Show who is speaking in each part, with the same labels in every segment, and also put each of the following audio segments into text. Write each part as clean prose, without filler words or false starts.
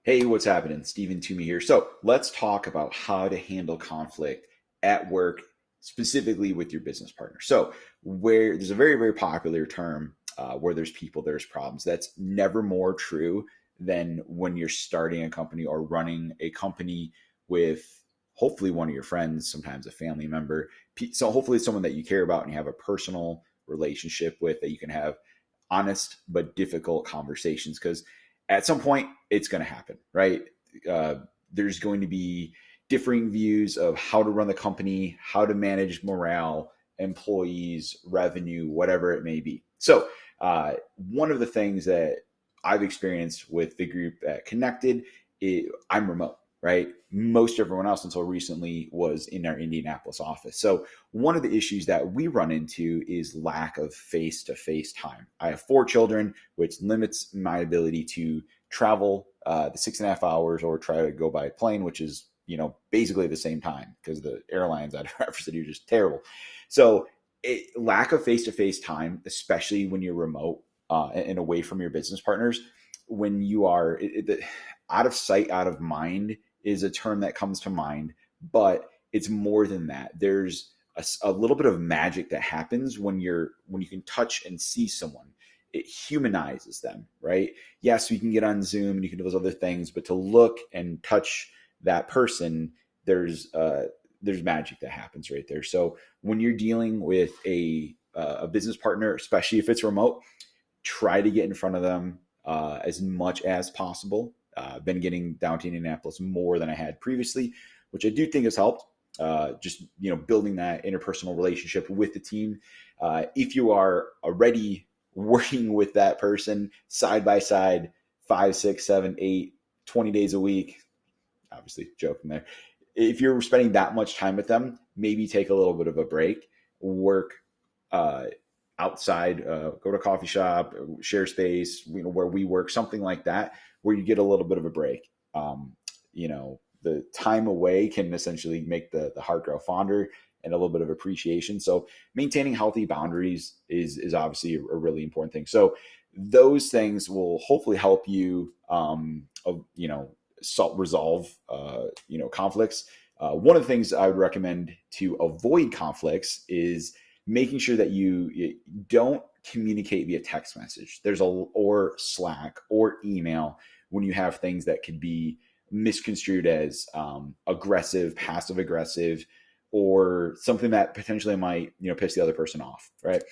Speaker 1: Hey, what's happening? Stephen Toomey here. So let's talk about how to handle conflict at work, specifically with your business partner. So, where there's a very, very popular term where there's people, there's problems. That's never more true than when you're starting a company or running a company with hopefully one of your friends, sometimes a family member. So, hopefully, it's someone that you care about and you have a personal relationship with that you can have honest but difficult conversations because at some point it's going to happen, right? Uh, there's going to be differing views of how to run the company, how to manage morale, employees, revenue, whatever it may be. So, one of the things that I've experienced with the group at Connected, I'm remote, right? Most everyone else until recently was in our Indianapolis office. So, one of the issues that we run into is lack of face to face time. I have 4 children, which limits my ability to travel the 6.5 hours or try to go by plane, which is, basically the same time because the airlines out of Rapid City are just terrible. So, lack of face to face time, especially when you're remote and away from your business partners, when you are out of sight, out of mind is a term that comes to mind, but it's more than that. There's a little bit of magic that happens when you can touch and see someone. It humanizes them, right? Yes, we can get on Zoom and you can do those other things, but to look and touch that person, there's magic that happens right there. So when you're dealing with a business partner, especially if it's remote, try to get in front of them as much as possible. I've been getting down to Indianapolis more than I had previously, which I do think has helped. Just building that interpersonal relationship with the team. If you are already working with that person side by side, 5, 6, 7, 8, 20 days a week, obviously joking there. If you're spending that much time with them, maybe take a little bit of a break, work uh, outside, go to a coffee shop, share space, where we work, something like that, where you get a little bit of a break. The time away can essentially make the heart grow fonder and a little bit of appreciation. So maintaining healthy boundaries is obviously a really important thing. So those things will hopefully help you, resolve, conflicts. One of the things I would recommend to avoid conflicts is making sure that you don't communicate via text message. Or Slack or email when you have things that could be misconstrued as aggressive, passive aggressive, or something that potentially might piss the other person off. Right?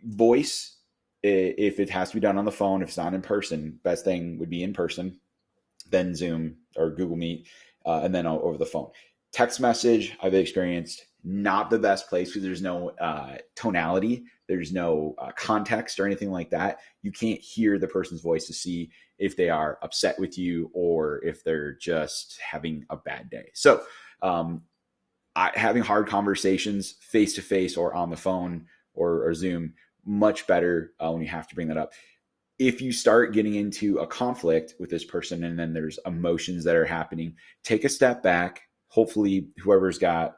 Speaker 1: Voice, if it has to be done on the phone, if it's not in person, best thing would be in person, then Zoom or Google Meet, and then over the phone. Text message, I've experienced not the best place because there's no tonality, there's no context or anything like that. You can't hear the person's voice to see if they are upset with you or if they're just having a bad day. So having hard conversations face to face or on the phone or Zoom, much better when you have to bring that up. If you start getting into a conflict with this person and then there's emotions that are happening, take a step back. Hopefully whoever's got,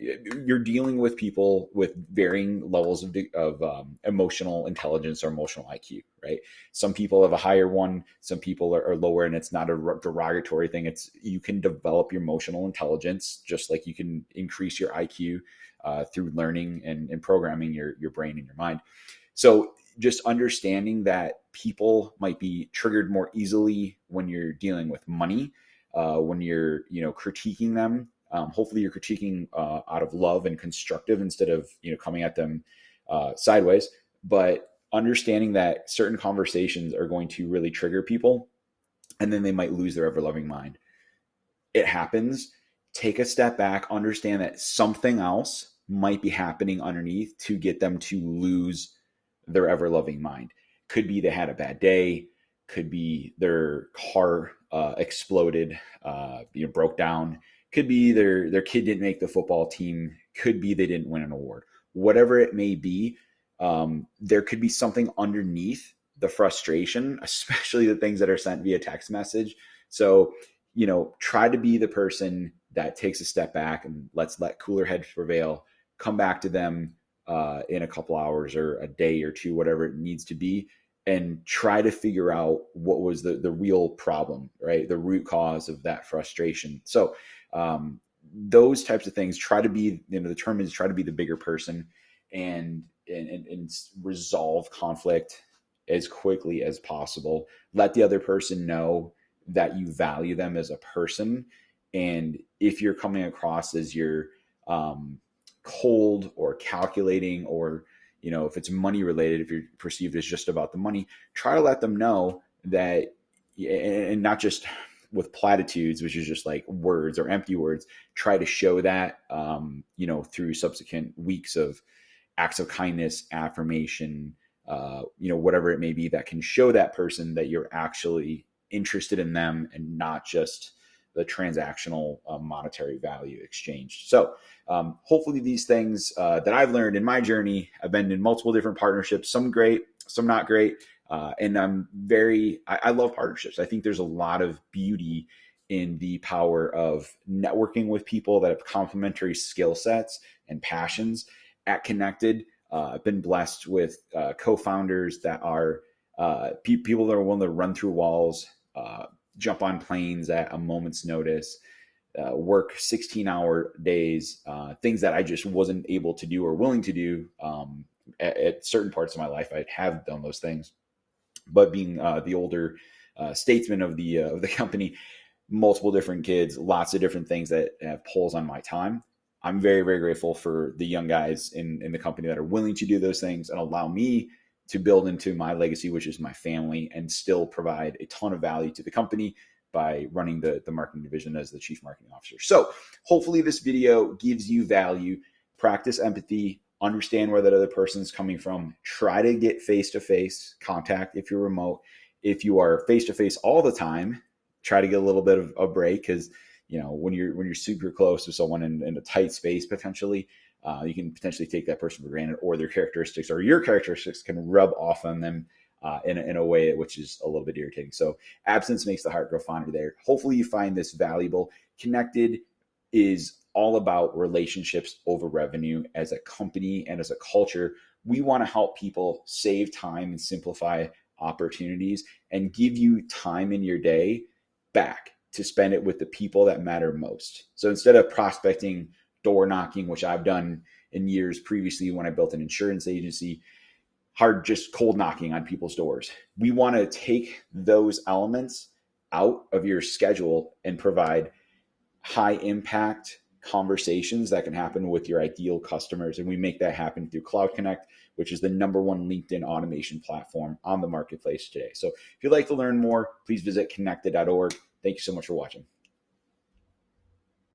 Speaker 1: you're dealing with people with varying levels of emotional intelligence or emotional IQ, right? Some people have a higher one, some people are lower, and it's not a derogatory thing. You can develop your emotional intelligence just like you can increase your IQ through learning and programming your brain and your mind. So just understanding that people might be triggered more easily when you're dealing with money, when you're critiquing them. Hopefully you're critiquing out of love and constructive instead of coming at them sideways. But understanding that certain conversations are going to really trigger people, and then they might lose their ever-loving mind. It happens. Take a step back. Understand that something else might be happening underneath to get them to lose their ever-loving mind. Could be they had a bad day. Could be their car exploded, broke down. Could be their kid didn't make the football team. Could be they didn't win an award. Whatever it may be, there could be something underneath the frustration, especially the things that are sent via text message. So, try to be the person that takes a step back and let cooler heads prevail. Come back to them in a couple hours or a day or two, whatever it needs to be, and try to figure out what was the real problem, right? The root cause of that frustration. So those types of things, try to be, the term is try to be the bigger person and resolve conflict as quickly as possible. Let the other person know that you value them as a person. And if you're coming across as you're cold or calculating, or if it's money related, if you're perceived as just about the money, try to let them know that, and not just with platitudes, which is just like words or empty words, try to show that, through subsequent weeks of acts of kindness, affirmation, whatever it may be, that can show that person that you're actually interested in them and not just the transactional monetary value exchanged. So hopefully these things that I've learned in my journey, I've been in multiple different partnerships, some great, some not great. And I love partnerships. I think there's a lot of beauty in the power of networking with people that have complementary skill sets and passions. At Connected, I've been blessed with co-founders that are people that are willing to run through walls, jump on planes at a moment's notice, work 16-hour days, things that I just wasn't able to do or willing to do at certain parts of my life. I have done those things, but being the older statesman of the company, multiple different kids, lots of different things that have pulls on my time. I'm very, very grateful for the young guys in the company that are willing to do those things and allow me to build into my legacy, which is my family, and still provide a ton of value to the company by running the marketing division as the chief marketing officer. So hopefully this video gives you value. Practice empathy, understand where that other person's coming from. Try to get face-to-face contact if you're remote. If you are face-to-face all the time, try to get a little bit of a break, because when you're super close to someone in a tight space, potentially, you can potentially take that person for granted, or their characteristics or your characteristics can rub off on them in a way which is a little bit irritating. So absence makes the heart grow fonder there. Hopefully you find this valuable. Connected is all about relationships over revenue. As a company and as a culture, we want to help people save time and simplify opportunities and give you time in your day back to spend it with the people that matter most. So instead of prospecting, door knocking, which I've done in years previously when I built an insurance agency, hard just cold knocking on people's doors, we want to take those elements out of your schedule and provide high impact conversations that can happen with your ideal customers. And we make that happen through Cloud Connect, which is the #1 LinkedIn automation platform on the marketplace today. So if you'd like to learn more, please visit connected.org. Thank you so much for watching.